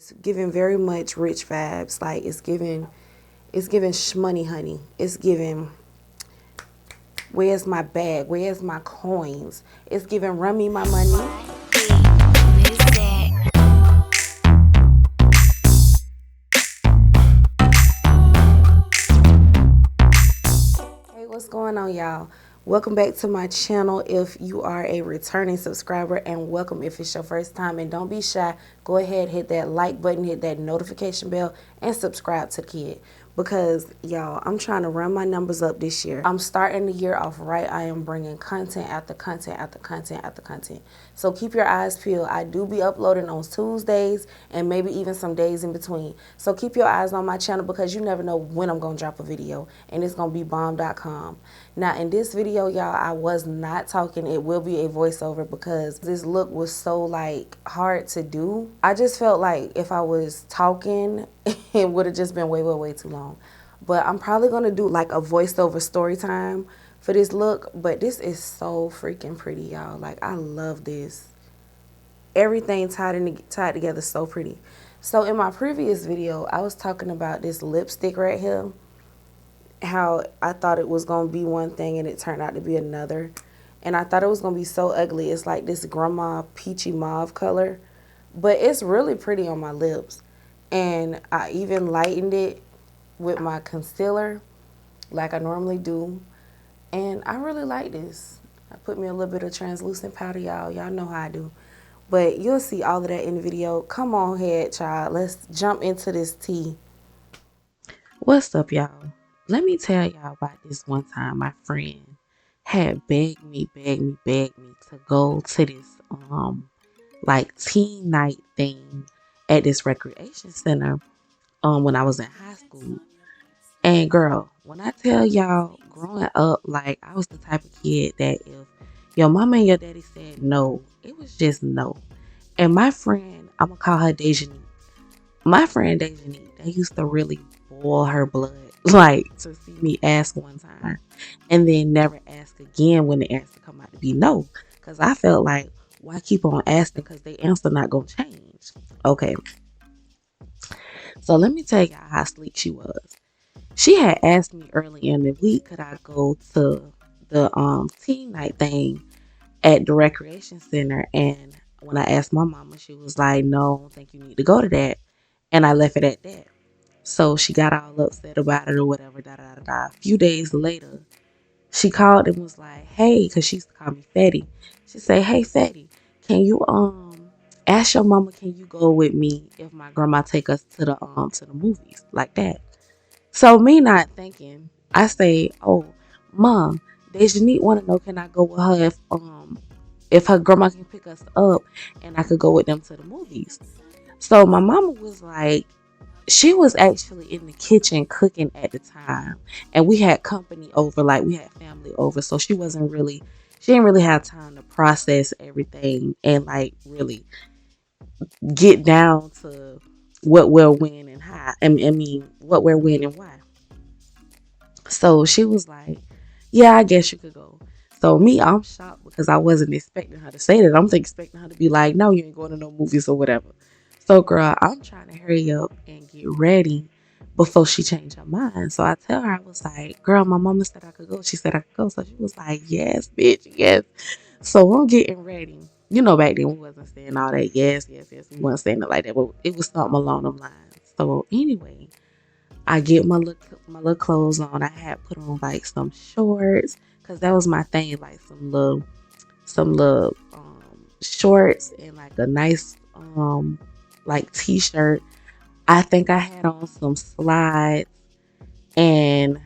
It's giving very much rich vibes. Like it's giving shmoney honey. It's giving where's my bag? Where's my coins? It's giving run me my money. Hey, what's going on, y'all? Welcome back to my channel if you are a returning subscriber, and welcome if it's your first time. And don't be shy. Go ahead, hit that like button, hit that notification bell, and subscribe to the kid. Because, y'all, I'm trying to run my numbers up this year. I'm starting the year off right. I am bringing content after content after content after content. So keep your eyes peeled. I do be uploading on Tuesdays and maybe even some days in between. So keep your eyes on my channel because you never know when I'm going to drop a video. And it's going to be bomb.com. Now, in this video, y'all, I was not talking. It will be a voiceover because this look was so, like, hard to do. I just felt like if I was talking, it would have just been way too long. But I'm probably going to do, like, a voiceover story time for this look. But this is so freaking pretty, y'all. Like, I love this. Everything tied together so pretty. So, in my previous video, I was talking about this lipstick right here. How I thought it was going to be one thing and it turned out to be another. And I thought it was going to be so ugly. It's like this grandma peachy mauve color. But it's really pretty on my lips. And I even lightened it with my concealer like I normally do. And I really like this. I put me a little bit of translucent powder, y'all. Y'all know how I do. But you'll see all of that in the video. Come on ahead, child. Let's jump into this tea. What's up, y'all? Let me tell y'all about this one time my friend had begged me to go to this like teen night thing at this recreation center when I was in high school. And girl, when I tell y'all growing up, like I was the type of kid that if your mama and your daddy said no, it was just no. And my friend, I'm gonna call her Dejanique. My friend Dejanique, they used to really boil her blood, like to see me ask one time and then never ask again when the answer come out to be no. Because I felt like, why keep on asking? Because the answer not going to change. Okay. So let me tell y'all how sleek she was. She had asked me early in the week, could I go to the teen night thing at the recreation center? And when I asked my mama, she was like, no, I don't think you need to go to that. And I left it at that. So she got all upset about it or whatever, A few days later, she called and was like, hey, because she used to call me Fetty. She said, hey, Fetty, can you ask your mama, can you go with me if my grandma take us to the movies like that? So me not thinking, I say, oh, Mom, Dejanique want to know, can I go with her if her grandma can pick us up and I could go with them to the movies? So my mama was like, she was actually in the kitchen cooking at the time, and we had company over, like we had family over, so she didn't really have time to process everything and like really get down to what we're when and how. I mean what we're when and why. So she was like, yeah, I guess you could go. So me, I'm shocked because I wasn't expecting her to say that. I'm expecting her to be like, no, you ain't going to no movies or whatever. So girl, I'm trying to hurry up and get ready before she changed her mind. So I tell her, I was like, girl, my mama said I could go. She said I could go. So she was like, yes, bitch, yes. So I'm getting ready. You know, back then we wasn't saying all that. Yes, yes, yes. We wasn't saying it like that, but it was something along them lines. So anyway, I get my little clothes on. I had put on like some shorts because that was my thing, like some little shorts and like a nice like t-shirt. I think I had on some slides and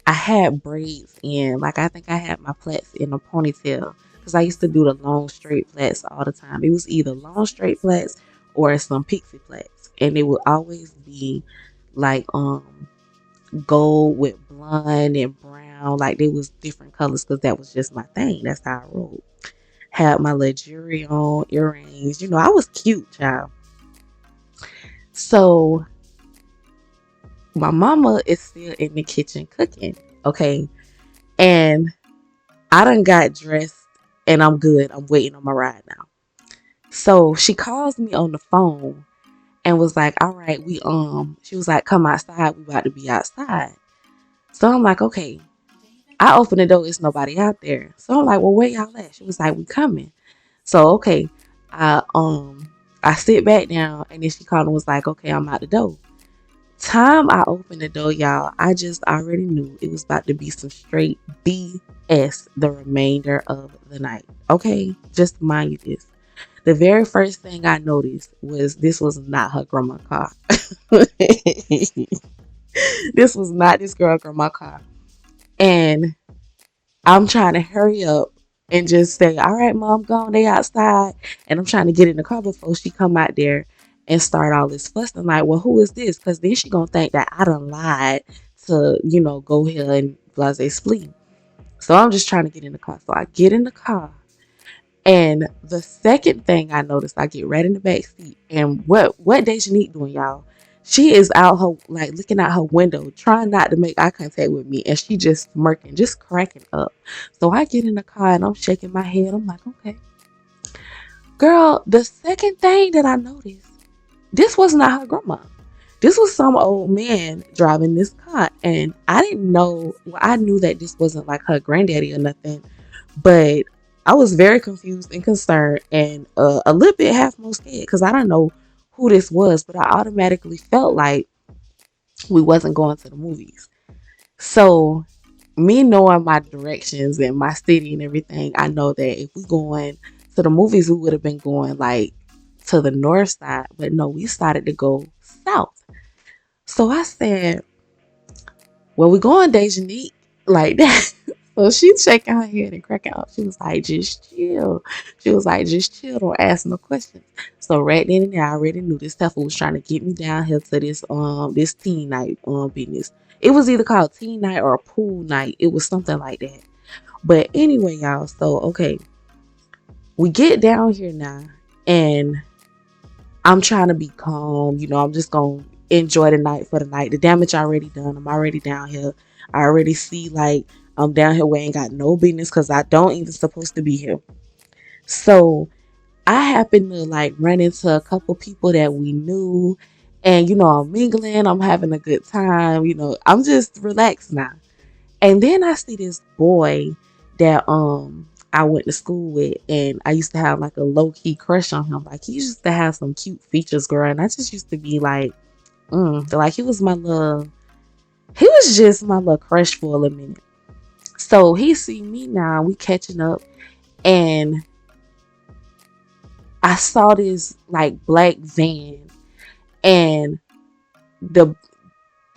I had braids in. Like I think I had my plaits in a ponytail because I used to do the long straight plaits all the time. It was either long straight plaits or some pixie plaits, and it would always be like gold with blonde and brown. Like there was different colors because that was just my thing. That's how I rolled. Had my little jewelry on, earrings. You know, I was cute, child. So my mama is still in the kitchen cooking, okay? And I done got dressed and I'm good. I'm waiting on my ride now. So she calls me on the phone and was like, all right, she was like, come outside, we about to be outside. So I'm like, okay. I open the door, it's nobody out there. So I'm like, well, where y'all at? She was like, we coming. So okay. I I sit back down and then she called and was like, okay, I'm out the door. Time I opened the door, y'all, I just already knew it was about to be some straight BS the remainder of the night. Okay? Just mind you this. The very first thing I noticed was this was not her grandma's car. This was not this grandma's car. And I'm trying to hurry up and just say, all right, mom, gone, they outside. And I'm trying to get in the car before she come out there and start all this fussing. Like, well, who is this? Because then she gonna think that I done lied to, go here and blase split. So I'm just trying to get in the car. So I get in the car. And the second thing I noticed, I get right in the back seat. And what Dejanique doing, y'all? She is out her like looking out her window, trying not to make eye contact with me, and she just smirking, just cracking up. So I get in the car and I'm shaking my head. I'm like, okay, girl. The second thing that I noticed, this was not her grandma. This was some old man driving this car, and I didn't know. Well, I knew that this wasn't like her granddaddy or nothing, but I was very confused and concerned, and a little bit half more scared because I don't know who this was, but I automatically felt like we wasn't going to the movies. So me knowing my directions and my city and everything, I know that if we going to the movies, we would have been going like to the north side, but no, we started to go south. So I said, well, we going Dejanique like that. So she's shaking her head and cracking up. She was like, just chill. She was like, just chill. Don't ask no questions. So right then and there, I already knew this heifer was trying to get me down here to this teen night business. It was either called teen night or a pool night. It was something like that. But anyway, y'all. So okay, we get down here now, and I'm trying to be calm. I'm just gonna enjoy the night for the night. The damage already done. I'm already down here. I already see like I'm down here where I ain't got no business because I don't even supposed to be here. So I happened to like run into a couple people that we knew, and I'm mingling. I'm having a good time. I'm just relaxed now. And then I see this boy that I went to school with, and I used to have like a low key crush on him. Like he used to have some cute features, girl, and I just used to be like, like he was just my little crush for a little minute. So he see me now, we catching up, and I saw this like black van, and the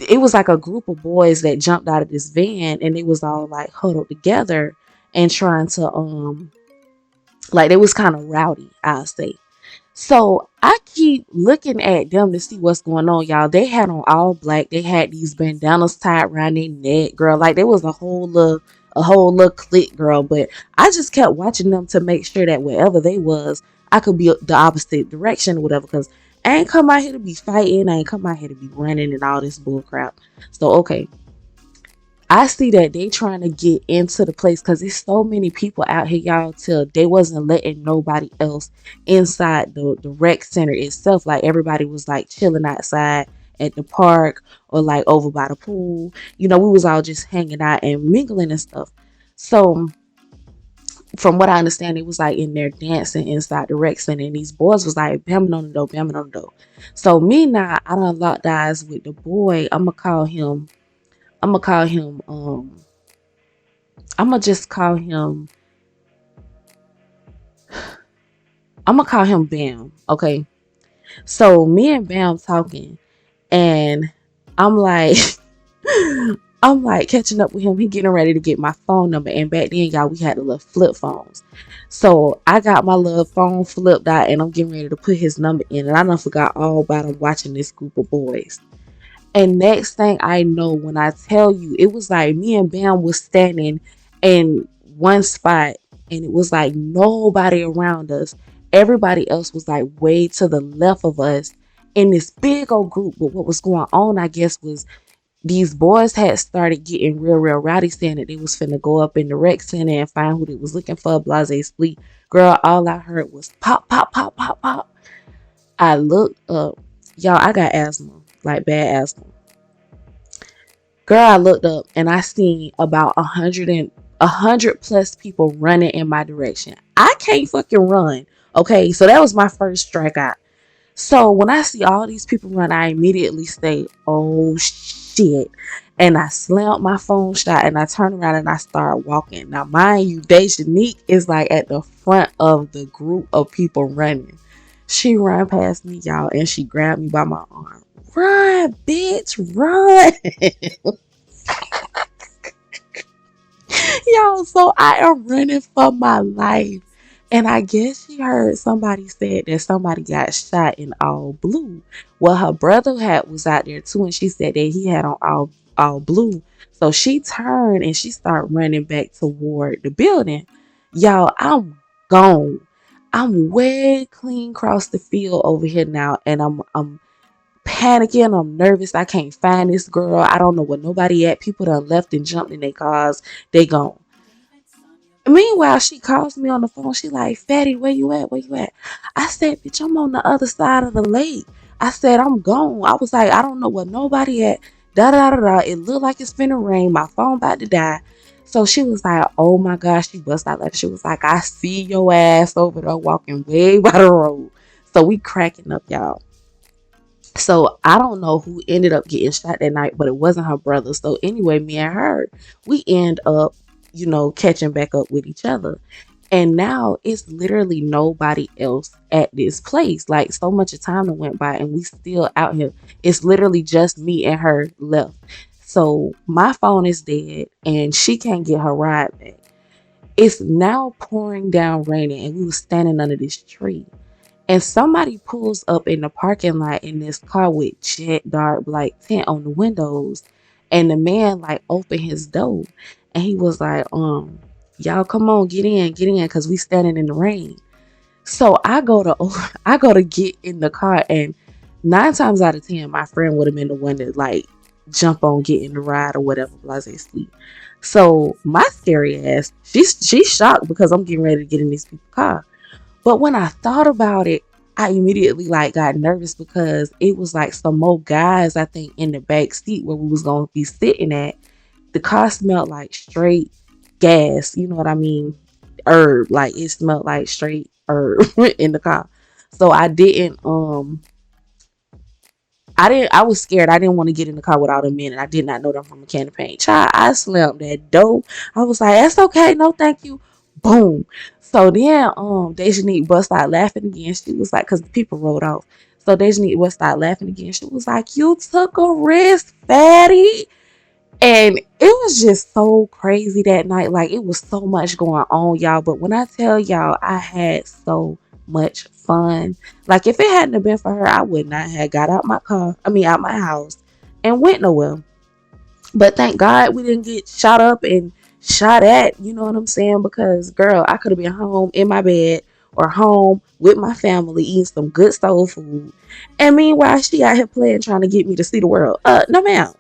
it was like a group of boys that jumped out of this van, and they was all like huddled together and trying to like they was kind of rowdy, I'll say. So I keep looking at them to see what's going on, y'all. They had on all black. They had these bandanas tied around their neck, girl. Like there was a whole little clique, girl. But I just kept watching them to make sure that wherever they was, I could be the opposite direction or whatever. Cause I ain't come out here to be fighting. I ain't come out here to be running and all this bull crap. So okay, I see that they trying to get into the place because there's so many people out here, y'all, till they wasn't letting nobody else inside the rec center itself. Like everybody was like chilling outside at the park or like over by the pool. We was all just hanging out and mingling and stuff. So from what I understand, it was like in there dancing inside the rec center, and these boys was like bamming on the door, bamming on the door. So me now, I done locked eyes with the boy. I'm gonna call him I'm gonna just call him I'm gonna call him Bam. Okay. So me and Bam talking, and I'm like I'm like catching up with him. He getting ready to get my phone number. And back then, y'all, we had the little flip phones. So I got my little phone flipped out, and I'm getting ready to put his number in. And I done forgot all about him watching this group of boys. And next thing I know, when I tell you, it was like me and Bam was standing in one spot, and it was like nobody around us. Everybody else was like way to the left of us in this big old group. But what was going on, I guess, was these boys had started getting real rowdy, saying that they was finna go up in the rec center and find who they was looking for, blase split. Girl, all I heard was pop, pop, pop, pop, pop. I looked up. Y'all, I got asthma, like bad asthma. Girl, I looked up and I seen about 100 plus people running in my direction. I can't fucking run. Okay, so that was my first strikeout. So when I see all these people run, I immediately say, "Oh shit!" And I slammed my phone shut and I turn around and I start walking. Now, mind you, Dejanique is like at the front of the group of people running. She ran past me, y'all, and she grabbed me by my arm. Run, bitch, run! Yo, so I am running for my life. And I guess she heard somebody said that somebody got shot in all blue. Well, her brother was out there too, and she said that he had on all blue. So she turned and she started running back toward the building. Y'all, I'm gone. I'm way clean across the field over here now, and I'm panicking. I'm nervous. I can't find this girl. I don't know where nobody at. People done left and jumped in their cars. They gone. Meanwhile, she calls me on the phone. She like, "Fatty, where you at? Where you at?" I said, "Bitch, I'm on the other side of the lake." I said, "I'm gone." I was like, "I don't know where nobody at." Da da da da. It looked like it's finna rain. My phone about to die. So she was like, "Oh my gosh," she bust out laughing. She was like, "I see your ass over there walking way by the road." So we cracking up, y'all. So I don't know who ended up getting shot that night, but it wasn't her brother. So anyway, me and her, we end up, catching back up with each other. And now it's literally nobody else at this place. Like so much of time that went by and we still out here. It's literally just me and her left. So my phone is dead and she can't get her ride back. It's now pouring down raining and we were standing under this tree. And somebody pulls up in the parking lot in this car with jet dark black tint on the windows. And the man like opened his door and he was like, y'all come on, get in, cause we standing in the rain. So I go to I go to get in the car and 9 times out of 10, my friend would have been the one that like jump on getting the ride or whatever, blase sleep. So my scary ass, she's shocked because I'm getting ready to get in this people's car. But when I thought about it, I immediately like got nervous because it was like some more guys I think in the back seat where we was gonna be sitting at. The car smelled like straight gas, you know what I mean? Herb, like it smelled like straight herb in the car. So I was scared. I didn't want to get in the car without a minute. I did not know them from a can of paint. Child, I slammed that door. I was like, "That's okay. No, thank you." Boom. So then, Dejanique bust out laughing again. She was like, because the people rolled off. So Dejanique bust out laughing again. She was like, "You took a risk, fatty." And it was just so crazy that night. Like it was so much going on, y'all. But when I tell y'all, I had so much fun. Like if it hadn't have been for her, I would not have got out my car. I mean, out my house and went nowhere. But thank God we didn't get shot up and shot at. You know what I'm saying? Because girl, I could have been home in my bed or home with my family eating some good soul food. And meanwhile, she out here playing, trying to get me to see the world. No, ma'am.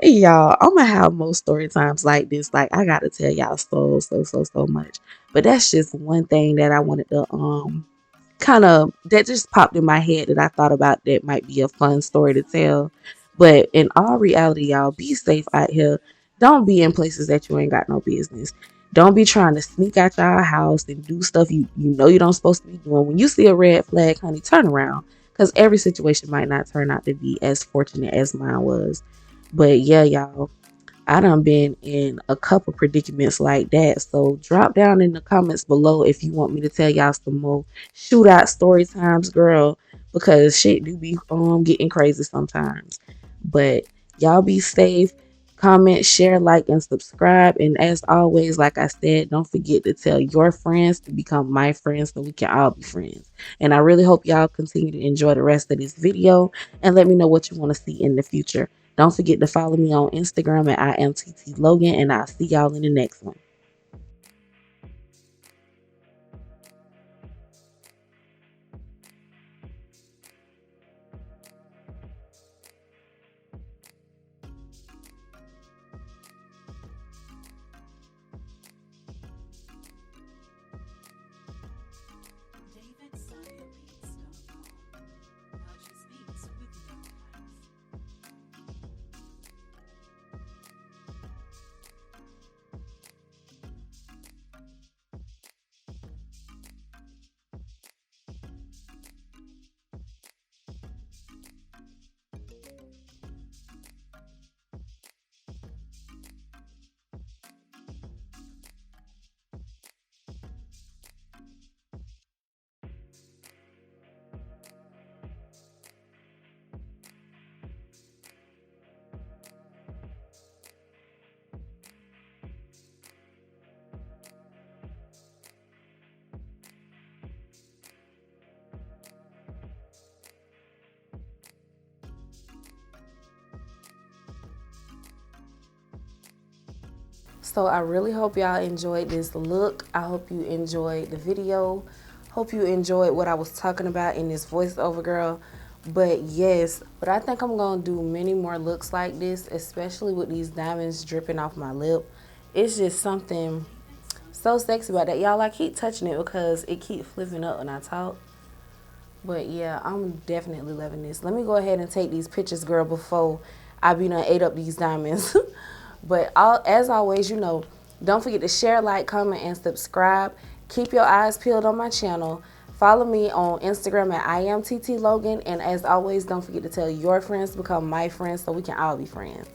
Y'all, I'm gonna have more story times like this. Like I gotta tell y'all so much. But that's just one thing that I wanted to kind of that just popped in my head that I thought about that might be a fun story to tell. But in all reality, y'all, be safe out here. Don't be in places that you ain't got no business. Don't be trying to sneak out your house and do stuff you know you don't supposed to be doing. When you see a red flag, honey, turn around. Because every situation might not turn out to be as fortunate as mine was. But yeah, y'all, I done been in a couple predicaments like that. So drop down in the comments below if you want me to tell y'all some more shootout story times, girl, because shit do be getting crazy sometimes. But y'all be safe. Comment, share, like, and subscribe. And as always, like I said, don't forget to tell your friends to become my friends so we can all be friends. And I really hope y'all continue to enjoy the rest of this video and let me know what you want to see in the future. Don't forget to follow me on Instagram at IamTTLogan, and I'll see y'all in the next one. So I really hope y'all enjoyed this look. I hope you enjoyed the video. Hope you enjoyed what I was talking about in this voiceover, girl. But yes, but I think I'm gonna do many more looks like this, especially with these diamonds dripping off my lip. It's just something so sexy about that. Y'all, I keep touching it because it keeps flipping up when I talk. But yeah, I'm definitely loving this. Let me go ahead and take these pictures, girl, before I be done ate up these diamonds. But as always, you know, don't forget to share, like, comment, and subscribe. Keep your eyes peeled on my channel. Follow me on Instagram at IamTTLogan. And as always, don't forget to tell your friends to become my friends so we can all be friends.